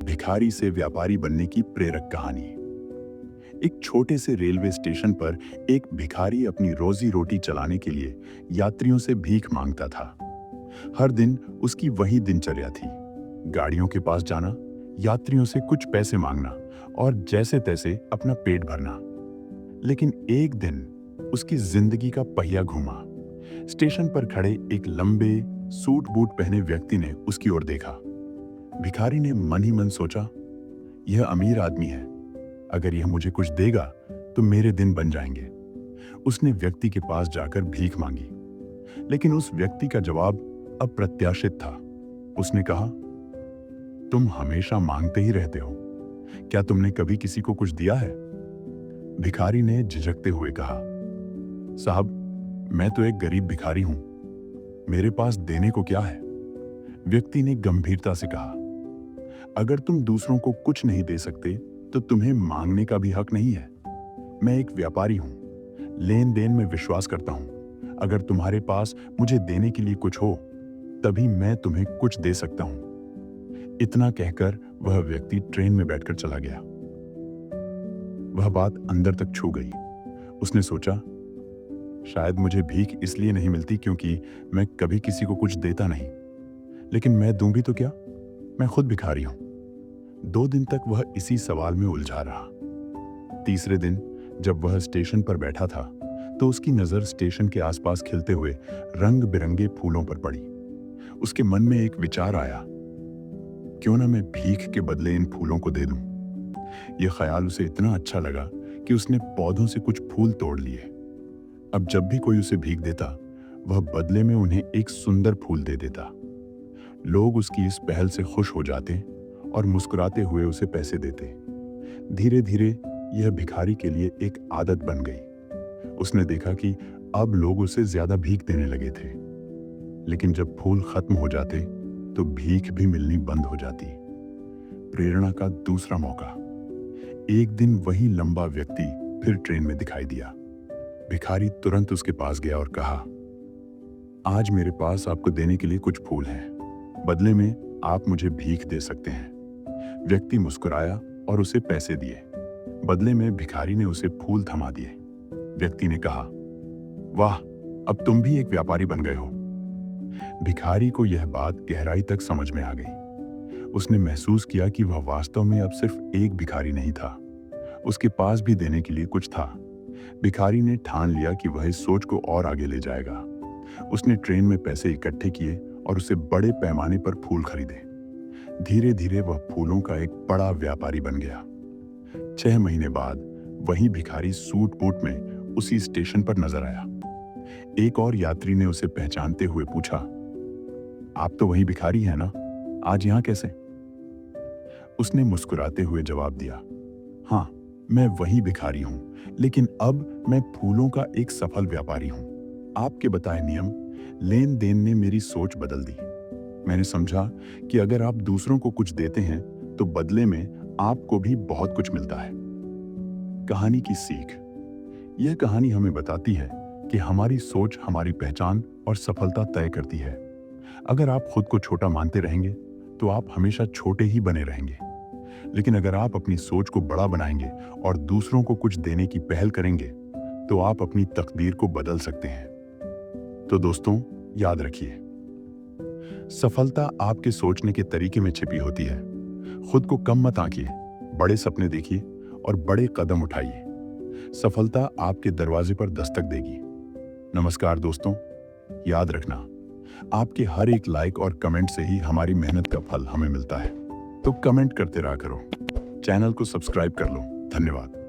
भिखारी से व्यापारी बनने की प्रेरक कहानी। एक छोटे से रेलवे स्टेशन पर एक भिखारी अपनी रोजी रोटी चलाने के लिए यात्रियों से भीख मांगता था। हर दिन उसकी वही दिनचर्या थी। गाड़ियों के पास जाना, यात्रियों से कुछ पैसे मांगना और जैसे तैसे अपना पेट भरना। लेकिन एक दिन उसकी जिंदगी का पहिया घूमा। स्टेशन पर खड़े एक लंबे सूट बूट पहने व्यक्ति ने उसकी ओर देखा। भिखारी ने मन ही मन सोचा, यह अमीर आदमी है, अगर यह मुझे कुछ देगा तो मेरे दिन बन जाएंगे। उसने व्यक्ति के पास जाकर भीख मांगी, लेकिन उस व्यक्ति का जवाब अप्रत्याशित था। उसने कहा, तुम हमेशा मांगते ही रहते हो, क्या तुमने कभी किसी को कुछ दिया है? भिखारी ने झिझकते हुए कहा, साहब, मैं तो एक गरीब भिखारी हूं, मेरे पास देने को क्या है? व्यक्ति ने गंभीरता से कहा, अगर तुम दूसरों को कुछ नहीं दे सकते तो तुम्हें मांगने का भी हक नहीं है। मैं एक व्यापारी हूं, लेन देन में विश्वास करता हूं। अगर तुम्हारे पास मुझे देने के लिए कुछ हो तभी मैं तुम्हें कुछ दे सकता हूं। इतना कहकर वह व्यक्ति ट्रेन में बैठकर चला गया। वह बात अंदर तक छू गई। उसने सोचा, शायद मुझे भीख इसलिए नहीं मिलती क्योंकि मैं कभी किसी को कुछ देता नहीं, लेकिन मैं दूं भी तो क्या? मैं खुद भिखारी हूं। 2 दिन तक वह इसी सवाल में उलझा रहा। तीसरे दिन जब वह स्टेशन पर बैठा था तो उसकी नजर स्टेशन के आसपास खिलते हुए रंग बिरंगे फूलों पर पड़ी। उसके मन में एक विचार आया, क्यों ना मैं भीख के बदले इन फूलों को दे दूं। यह ख्याल उसे इतना अच्छा लगा कि उसने पौधों से कुछ फूल तोड़ लिए। अब जब भी कोई उसे भीख देता, वह बदले में उन्हें एक सुंदर फूल दे देता। लोग उसकी इस पहल से खुश हो जाते और मुस्कुराते हुए उसे पैसे देते। धीरे धीरे यह भिखारी के लिए एक आदत बन गई। उसने देखा कि अब लोग उसे ज्यादा भीख देने लगे थे, लेकिन जब फूल खत्म हो जाते तो भीख भी मिलनी बंद हो जाती। प्रेरणा का दूसरा मौका। एक दिन वही लंबा व्यक्ति फिर ट्रेन में दिखाई दिया। भिखारी तुरंत उसके पास गया और कहा, आज मेरे पास आपको देने के लिए कुछ फूल हैं, बदले में आप मुझे भीख दे सकते हैं। व्यक्ति मुस्कुराया और उसे पैसे दिए। बदले में भिखारी ने उसे फूल थमा दिए। व्यक्ति ने कहा, वाह, अब तुम भी एक व्यापारी बन गए हो। भिखारी को यह बात गहराई तक समझ में आ गई। उसने महसूस किया कि वह वास्तव में अब सिर्फ एक भिखारी नहीं था, उसके पास भी देने के लिए कुछ था। भिखारी ने ठान लिया कि वह इस सोच को और आगे ले जाएगा। उसने ट्रेन में पैसे इकट्ठे किए और उसे बड़े पैमाने पर फूल खरीदे। धीरे धीरे वह फूलों का एक बड़ा व्यापारी बन गया। 6 महीने बाद वही भिखारी सूट बूट में उसी स्टेशन पर नजर आया। एक और यात्री ने उसे पहचानते हुए पूछा, आप तो वही भिखारी हैं ना, आज यहां कैसे? उसने मुस्कुराते हुए जवाब दिया, हाँ, मैं वही भिखारी हूं, लेकिन अब मैं फूलों का एक सफल व्यापारी हूं। आपके बताए नियम लेन देन ने मेरी सोच बदल दी। मैंने समझा कि अगर आप दूसरों को कुछ देते हैं तो बदले में आपको भी बहुत कुछ मिलता है। कहानी की सीख। यह कहानी हमें बताती है कि हमारी सोच हमारी पहचान और सफलता तय करती है। अगर आप खुद को छोटा मानते रहेंगे तो आप हमेशा छोटे ही बने रहेंगे, लेकिन अगर आप अपनी सोच को बड़ा बनाएंगे और दूसरों को कुछ देने की पहल करेंगे तो आप अपनी तकदीर को बदल सकते हैं। तो दोस्तों, याद रखिए, सफलता आपके सोचने के तरीके में छिपी होती है। खुद को कम मत आंकिए, बड़े सपने देखिए और बड़े कदम उठाइए। सफलता आपके दरवाजे पर दस्तक देगी। नमस्कार दोस्तों, याद रखना, आपके हर एक लाइक और कमेंट से ही हमारी मेहनत का फल हमें मिलता है। तो कमेंट करते रहा करो, चैनल को सब्सक्राइब कर लो। धन्यवाद।